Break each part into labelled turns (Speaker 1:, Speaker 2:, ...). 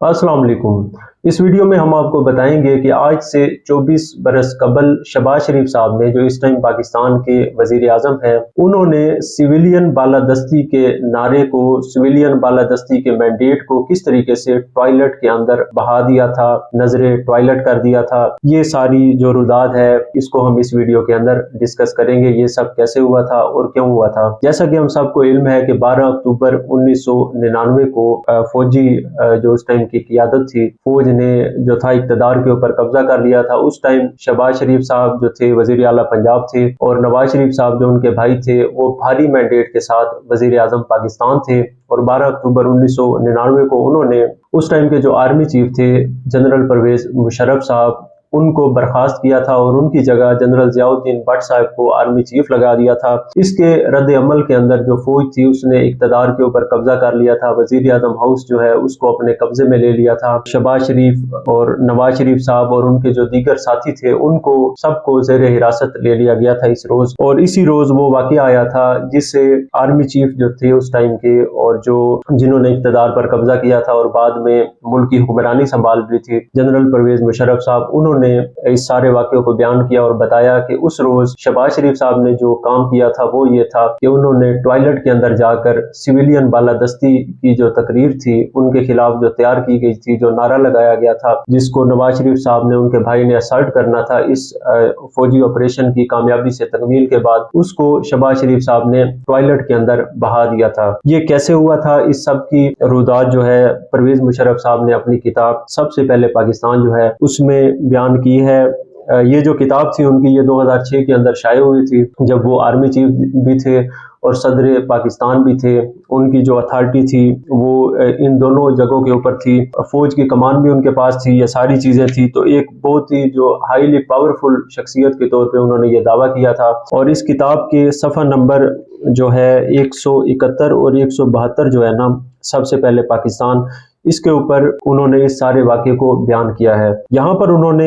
Speaker 1: अस्सलाम वालेकुम। इस वीडियो में हम आपको बताएंगे कि आज से 24 बरस कबल शहबाज शरीफ साहब ने, जो इस टाइम पाकिस्तान के वजीर आजम हैं, उन्होंने सिविलियन बालादस्ती के नारे को, सिविलियन बालादस्ती के मैंडेट को किस तरीके से टॉयलेट के अंदर बहा दिया था, नजरे टॉयलेट कर दिया था। ये सारी जो रुदात है इसको हम इस वीडियो के अंदर डिस्कस करेंगे। ये सब कैसे हुआ था और क्यों हुआ था। जैसा कि हम सबको इल्म है कि 12 अक्टूबर 1999 को फौजी जो उस टाइम की क़यादत थी, फौज ने जो था इक़्तिदार के ऊपर कब्जा कर लिया था। उस टाइम शहबाज शरीफ साहब जो थे वजीर आला पंजाब थे, और नवाज शरीफ साहब जो उनके भाई थे वो भारी मैंडेट के साथ वजीर आजम पाकिस्तान थे। और 12 अक्टूबर 1999 को उन्होंने उस टाइम के जो आर्मी चीफ थे जनरल परवेज मुशर्रफ साहब, उनको बर्खास्त किया था और उनकी जगह जनरल ज़ियाउद्दीन भट्ट साहब को आर्मी चीफ लगा दिया था। इसके रद्द अमल के अंदर जो फौज थी उसने इक़्तिदार के ऊपर कब्जा कर लिया था। वजीर आजम हाउस जो है उसको अपने कब्जे में ले लिया था। शहबाज शरीफ और नवाज शरीफ साहब और उनके जो दीगर साथी थे उनको सबको ज़ेर हिरासत ले लिया गया था इस रोज। और इसी रोज वो वाक़या आया था जिससे आर्मी चीफ जो थे उस टाइम के, और जो जिन्होंने इक़्तिदार पर कब्जा किया था और बाद में मुल्क की हुक्मरानी संभाल रही थी, जनरल परवेज मुशर्रफ साहब, उन्होंने इस सारे वाक़े को बयान किया और बताया कि उस रोज शहबाज शरीफ साहब ने जो काम किया था वो ये था कि उन्होंने टॉयलेट के अंदर जाकर सिविलियन बालादस्ती की जो तकरीर थी उनके खिलाफ जो तैयार की गई थी, जो नारा लगाया गया था जिसको नवाज शरीफ साहब ने, उनके भाई ने असर्ट करना था इस फौजी ऑपरेशन की कामयाबी से तकमील के बाद, उसको शहबाज शरीफ साहब ने टॉयलेट के अंदर बहा दिया था। ये कैसे हुआ था, इस सब की रुदात जो है परवेज मुशर्रफ साहब ने अपनी किताब सबसे पहले पाकिस्तान जो है उसमें बयान की है। ये जो किताब थी उनकी, ये 2006 के अंदर शाये हुई थी, जब वो आर्मी चीफ भी थे और सदर पाकिस्तान भी थे। उनकी जो अथॉरिटी थी वो इन दोनों जगहों के ऊपर थी, फौज की कमान भी उनके पास थी, ये सारी चीजें थी। तो एक बहुत ही जो हाईली पावरफुल शख्सियत के तौर पे उन्होंने ये दावा किया था। और इस किताब के सफ़ा नंबर जो है 171 और 172 जो है ना, सबसे पहले पाकिस्तान, इसके ऊपर उन्होंने इस सारे वाक़े को बयान किया है। यहाँ पर उन्होंने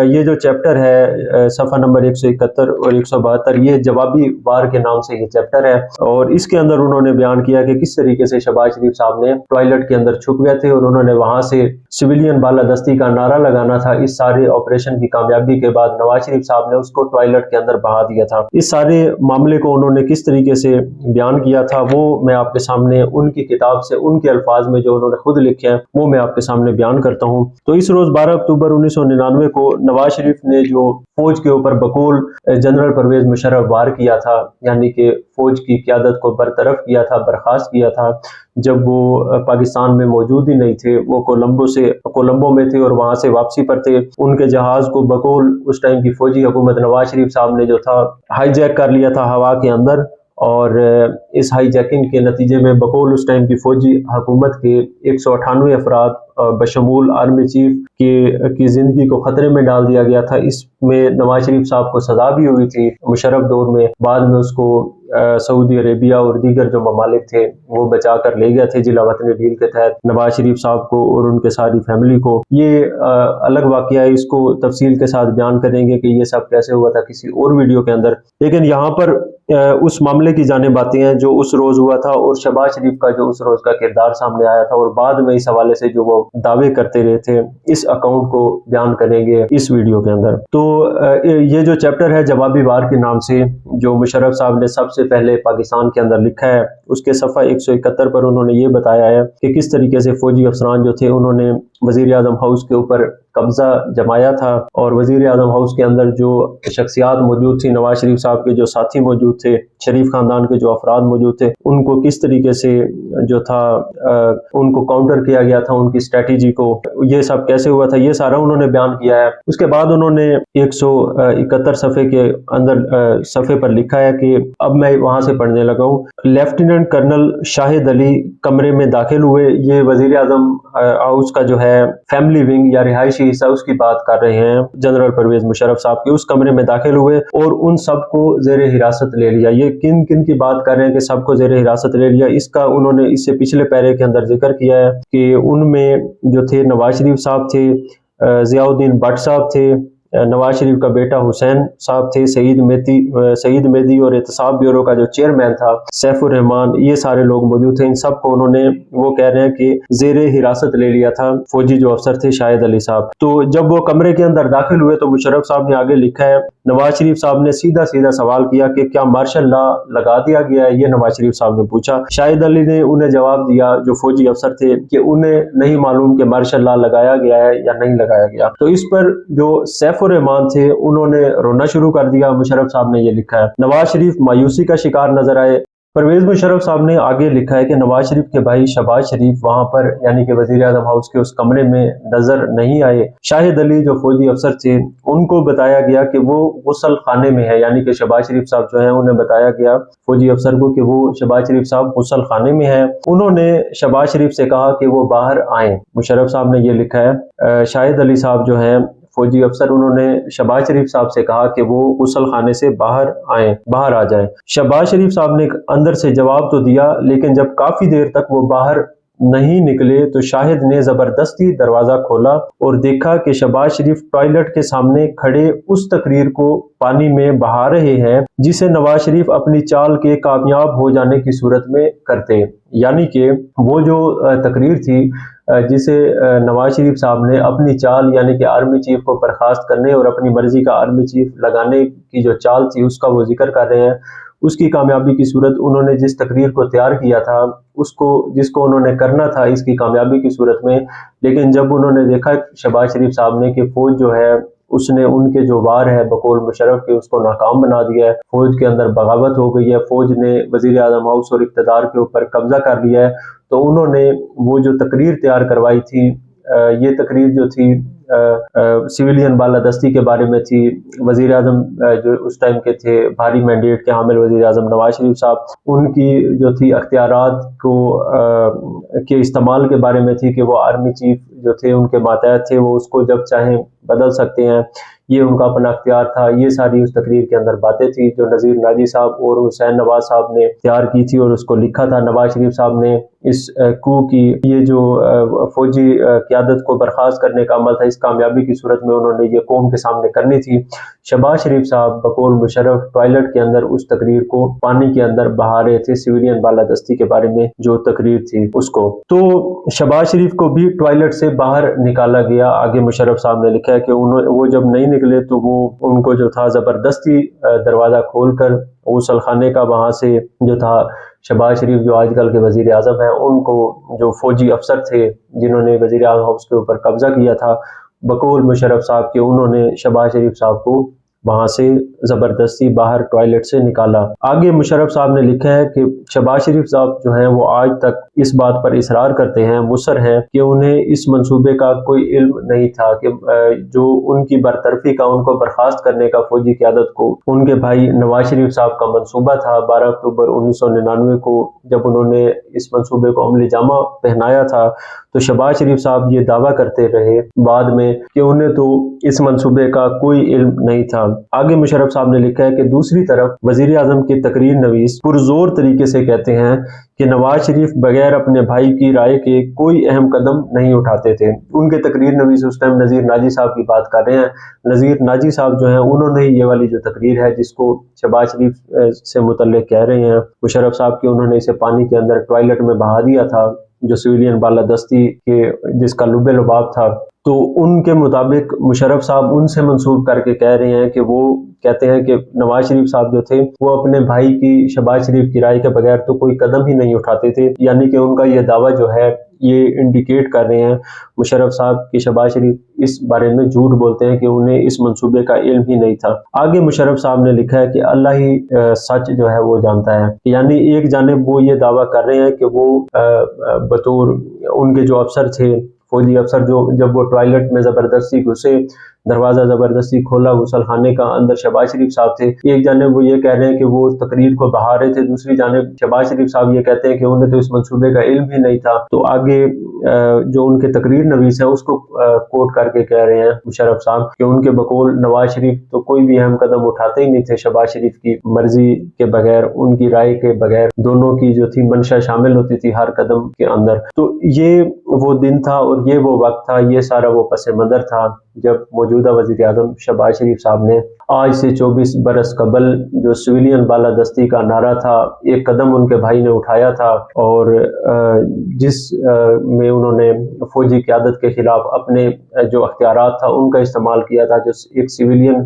Speaker 1: ये जो चैप्टर है सफ़ा नंबर 171 और 172, ये जवाबी वार के नाम से ये चैप्टर है। और इसके अंदर उन्होंने बयान किया कि किस तरीके से शहबाज शरीफ साहब ने टॉयलेट के अंदर छुप गए थे और उन्होंने वहाँ से सिविलियन बालादस्ती का नारा लगाना था। इस सारे ऑपरेशन की कामयाबी के बाद नवाज शरीफ साहब ने उसको टॉयलेट के अंदर बहा दिया था। इस सारे मामले को उन्होंने किस तरीके से बयान किया था वो मैं आपके सामने उनकी किताब से, उनके अल्फाज में जो उन्होंने खुद लिखे हैं वो मैं आपके सामने बयान करता हूं। तो इस रोज 12 अक्टूबर 1999 को नवाज शरीफ ने जो फौज के ऊपर बकौल जनरल परवेज मुशर्रफ वार किया था, यानी कि फौज की क़यादत को बरतरफ किया था, बर्खास्त किया था, जब वो पाकिस्तान में मौजूद ही नहीं थे। वो कोलंबो में थे और वहां से वापसी पर थे। उनके जहाज को बकौल उस टाइम की फौजी हुकूमत नवाज शरीफ साहब ने जो था हाईजैक कर लिया था हवा के अंदर। और इस हाईजैकिंग के नतीजे में बकौल उस टाइम की फौजी हुकूमत के 198 अफराद बशमूल आर्मी चीफ की जिंदगी को खतरे में डाल दिया गया था। इसमें नवाज शरीफ साहब को सजा भी हुई थी मुशर्रफ दौर में। बाद में उसको सऊदी अरेबिया और दीगर जो ममालिक थे वो बचा कर ले गए थे जिला वतनी डील के तहत नवाज शरीफ साहब को और उनके सारी फैमिली को। ये अलग वाकया है, इसको तफसील के साथ बयान करेंगे कि ये सब कैसे हुआ था किसी और वीडियो के अंदर। लेकिन यहाँ पर उस मामले की जानिब आते हैं जो उस रोज हुआ था और शहबाज शरीफ का जो उस रोज का किरदार सामने आया था, और बाद में इस हवाले से जो वो दावे करते रहे थे, इस अकाउंट को बयान करेंगे इस वीडियो के अंदर। तो ये जो चैप्टर है जवाबी वार के नाम से, जो मुशर्रफ साहब ने सबसे पहले पाकिस्तान के अंदर लिखा है, उसके सफ़ा 171 पर उन्होंने ये बताया है कि किस तरीके से फौजी अफसरान जो थे उन्होंने वजीर आजम हाउस के ऊपर कब्जा जमाया था। और वजीर आजम हाउस के अंदर जो शख्सियात मौजूद थी, नवाज शरीफ साहब के जो साथी मौजूद थे, शरीफ खानदान के जो अफराद मौजूद थे, उनको किस तरीके से जो था उनको काउंटर किया गया था, उनकी स्ट्रेटेजी को, ये सब कैसे हुआ था, ये सारा उन्होंने बयान किया है। उसके बाद उन्होंने 171 सफ़े के अंदर सफ़े पर लिखा है कि अब मैं वहां से पढ़ने लगा हूँ। लेफ्टिनेंट कर्नल शाहिद अली कमरे में दाखिल हुए। ये वजीर आजम हाउस का जो है फैमिली विंग या रिहायशी हिस्सा, उसकी बात कर रहे हैं जनरल परवेज मुशर्रफ साहब के। उस कमरे में दाखिल हुए और उन सबको जेर हिरासत ले लिया। ये किन किन की बात कर रहे हैं कि सबको जेर हिरासत ले लिया, इसका उन्होंने इससे पिछले पैरे के अंदर जिक्र किया है कि उनमें जो थे नवाज शरीफ साहब थे, ज़ियाउद्दीन भट्ट साहब थे, नवाज शरीफ का बेटा हुसैन साहब थे, सईद मेहदी और एहतसाब ब्यूरो का जो चेयरमैन था सैफुर रहमान, ये सारे लोग मौजूद थे। इन सब को उन्होंने, वो कह रहे हैं कि जेरे हिरासत ले लिया था फौजी जो अफसर थे शाहिद अली साहब। तो जब वो कमरे के अंदर दाखिल हुए तो मुशर्रफ साहब ने आगे लिखा है, नवाज शरीफ साहब ने सीधा सीधा सवाल किया कि क्या मार्शल लॉ लगा दिया गया है, ये नवाज शरीफ साहब ने पूछा। शाहिद अली ने उन्हें जवाब दिया, जो फौजी अफसर थे, कि उन्हें नहीं मालूम कि मार्शल लॉ लगाया गया है या नहीं लगाया गया। तो इस पर जो सैफुर रहमान थे उन्होंने रोना शुरू कर दिया। मुशर्रफ साहब ने ये लिखा है, नवाज शरीफ मायूसी का शिकार नजर आए। परवेज मुशर्रफ साहब ने आगे लिखा है कि नवाज शरीफ के भाई शहबाज शरीफ वहां पर यानी कि वजीर आजम हाउस के उस कमरे में नजर नहीं आए। शाहिद अली जो फौजी अफसर थे उनको बताया गया कि वो गुसल खाने में है, यानी कि शहबाज शरीफ साहब जो है उन्हें बताया गया फौजी अफसर को कि वो शहबाज शरीफ साहब गुसल खाने में है। उन्होंने शहबाज शरीफ से कहा कि वो बाहर आए। मुशर्रफ साहब ने ये लिखा है, शाहिद अली साहब जो है फौजी अफसर, उन्होंने शहबाज शरीफ साहब से कहा कि वो गुसल खाने से बाहर आ जाएं। शहबाज शरीफ साहब ने अंदर से जवाब तो दिया, लेकिन जब काफी देर तक वो बाहर नहीं निकले तो शाहिद ने जबरदस्ती दरवाजा खोला और देखा कि शहबाज शरीफ टॉयलेट के सामने खड़े उस तकरीर को पानी में बहा रहे हैं जिसे नवाज शरीफ अपनी चाल के कामयाब हो जाने की सूरत में करते। यानी कि वो जो तकरीर थी जिसे नवाज शरीफ साहब ने अपनी चाल यानी कि आर्मी चीफ को बर्खास्त करने और अपनी मर्जी का आर्मी चीफ लगाने की जो चाल थी उसका वो जिक्र कर रहे हैं, उसकी कामयाबी की सूरत उन्होंने जिस तकरीर को तैयार किया था जिसको उन्होंने करना था इसकी कामयाबी की सूरत में, लेकिन जब उन्होंने देखा शहबाज शरीफ साहब ने कि फौज जो है उसने उनके जो वार है बकौल मुशर्रफ के उसको नाकाम बना दिया है, फौज के अंदर बगावत हो गई है, फौज ने वजीर आजम हाउस और इक़्तिदार के ऊपर कब्जा कर लिया है, तो उन्होंने वो जो तकरीर तैयार करवाई थी, ये तकरीर जो थी सिविलियन बालादस्ती के बारे में थी। वजीर आजम जो उस टाइम के थे भारी मैंडेट के हामिल वजीर आजम नवाज शरीफ साहब, उनकी जो थी अख्तियारात को के इस्तेमाल के बारे में थी कि वो आर्मी चीफ जो थे उनके मातहत थे, वो उसको जब चाहें बदल सकते हैं, ये उनका अपना अख्तियार था। ये सारी उस तकरीर के अंदर बातें थी जो नज़ीर नाजी साहब और हुसैन नवाज साहब ने तैयार की थी और उसको लिखा था। नवाज शरीफ साहब ने इस कू की ये जो फौजी क़यादत को बर्खास्त करने का अमल था, इस कामयाबी की सूरत में उन्होंने ये कौम के सामने करनी थी। शहबाज शरीफ साहब बकौल मुशर्रफ टॉयलेट के अंदर उस तकरीर को पानी के अंदर बहा रहे थे, सिविलियन बालादस्ती के बारे में जो तकरीर थी उसको। तो शहबाज शरीफ को भी टॉयलेट से बाहर निकाला गया। आगे मुशर्रफ साहब ने लिखा है कि वो जब नहीं निकले तो वो उनको जो था जबरदस्ती दरवाजा खोलकर गुसल खाने का वहां से जो था शहबाज शरीफ जो आजकल के वजीर आजम हैं उनको जो फौजी अफसर थे जिन्होंने वजीर आजम हाउस के ऊपर कब्जा किया था बकौल मुशर्रफ साहब के, उन्होंने शहबाज शरीफ साहब को वहां से जबरदस्ती बाहर टॉयलेट से निकाला। आगे मुशर्रफ साहब ने लिखा है कि शहबाज शरीफ साहब जो हैं वो आज तक इस बात पर इसरार करते हैं, मुसर हैं कि उन्हें इस मंसूबे का कोई इल्म नहीं था कि जो उनकी बरतरफी का, उनको बर्खास्त करने का फौजी क़यादत को उनके भाई नवाज शरीफ साहब का मंसूबा था। 12 अक्टूबर 1999 को जब उन्होंने इस मंसूबे को अमली जामा पहनाया था तो शहबाज शरीफ साहब ये दावा करते रहे बाद में कि उन्हें तो इस मंसूबे का कोई इल्म नहीं था। आगे मुशर्रफ साहब ने लिखा है कि दूसरी तरफ वजीर आजम के तकरीर नवीस पुरजोर तरीके से कहते हैं कि नवाज शरीफ बगैर अपने भाई की राय के कोई अहम कदम नहीं उठाते थे। उनके तकरीर नवीस उस टाइम नज़ीर नाजी साहब की बात कर रहे हैं। नज़ीर नाजी साहब जो हैं उन्होंने ये वाली जो तकरीर है जिसको शहबाज शरीफ से मुतल्लिक कह रहे हैं मुशर्रफ साहब की, उन्होंने इसे पानी के अंदर टॉयलेट में बहा दिया था जो सिविलियन बालादस्ती के जिसका लुबे लुबाब था। तो उनके मुताबिक मुशर्रफ साहब उनसे मंसूब करके कह रहे हैं कि वो कहते हैं कि नवाज शरीफ साहब जो थे वो अपने भाई की शहबाज शरीफ की राय के बगैर तो कोई कदम ही नहीं उठाते थे। यानी कि उनका ये दावा जो है ये इंडिकेट कर रहे हैं मुशर्रफ साहब कि शहबाज शरीफ इस बारे में झूठ बोलते हैं कि उन्हें इस मंसूबे का इल्म ही नहीं था। आगे मुशर्रफ साहब ने लिखा है कि अल्लाह ही सच जो है वो जानता है। यानी एक जानिब वो ये दावा कर रहे हैं कि वो बतौर उनके जो अफसर थे फौजी अफसर जो जब वो टॉयलेट में जबरदस्ती घुसे, दरवाजा जबरदस्ती खोला, गुसल खाने का अंदर शहबाज शरीफ साहब थे। एक जानिब वो ये कह रहे हैं कि वो तकरीर को बहा रहे थे, दूसरी जानिब शहबाज शरीफ साहब ये कहते हैं कि उन्हें तो इस मंसूबे का इल्म ही नहीं था। तो आगे जो उनके तकरीर नवीस है उसको कोट करके कह रहे हैं मुशर्रफ साहब कि उनके बकौल नवाज शरीफ तो कोई भी अहम कदम उठाते ही नहीं थे शहबाज शरीफ की मर्जी के बगैर, उनकी राय के बगैर। दोनों की जो थी मंशा शामिल होती थी हर कदम के अंदर। तो ये वो दिन था और اور یہ وہ وقت تھا، یہ سارا وہ پس منظر تھا جب موجودہ وزیر اعظم شہباز شریف صاحب نے آج سے 24 برس قبل جو سویلین بالادستی کا نعرہ تھا، ایک قدم ان کے بھائی نے اٹھایا تھا، اور جس میں انہوں نے فوجی قیادت کے خلاف اپنے جو اختیارات تھا ان کا استعمال کیا تھا، جو ایک سویلین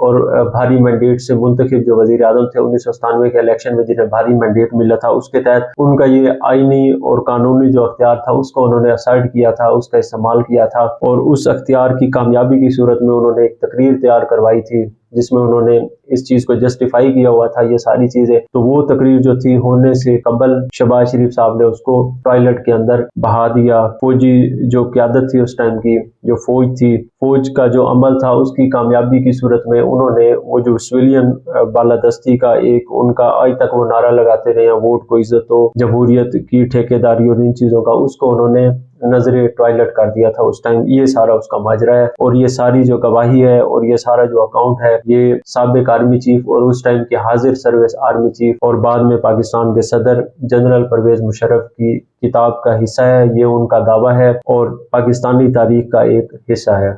Speaker 1: اور بھاری مینڈیٹ سے منتخب جو وزیر اعظم تھے 1997 کے الیکشن میں جنہیں بھاری مینڈیٹ ملا تھا، اس کے تحت ان کا یہ آئینی اور قانونی جو اختیار تھا اس کو انہوں نے اسرٹ کیا تھا، اس کا استعمال کیا تھا، اور اس اختیار کی کامیابی کی صورت میں انہوں نے ایک تقریر تیار کروائی تھی جس میں انہوں نے اس چیز کو جسٹیفائی کیا ہوا تھا، یہ ساری چیزیں۔ تو وہ تقریر جو تھی ہونے سے قبل شہباز شریف صاحب نے اس کو ٹوائلٹ کے اندر بہا دیا۔ فوجی جو قیادت تھی اس ٹائم کی، جو فوج تھی، فوج کا جو عمل تھا اس کی کامیابی کی صورت میں انہوں نے وہ جو سویلین بالادستی کا ایک ان کا آج تک وہ نعرہ لگاتے رہے ہیں، ووٹ کو عزت ہو، جمہوریت کی ٹھیکیداری اور ان چیزوں کا، اس کو انہوں نے نظر ٹوائلٹ کر دیا تھا اس ٹائم۔ یہ سارا اس کا ماجرا ہے، اور یہ ساری جو گواہی ہے اور یہ سارا جو اکاؤنٹ ہے، یہ سابق آرمی چیف اور اس ٹائم کے حاضر سروس آرمی چیف اور بعد میں پاکستان کے صدر جنرل پرویز مشرف کی کتاب کا حصہ ہے۔ یہ ان کا دعویٰ ہے اور پاکستانی تاریخ کا ایک حصہ ہے۔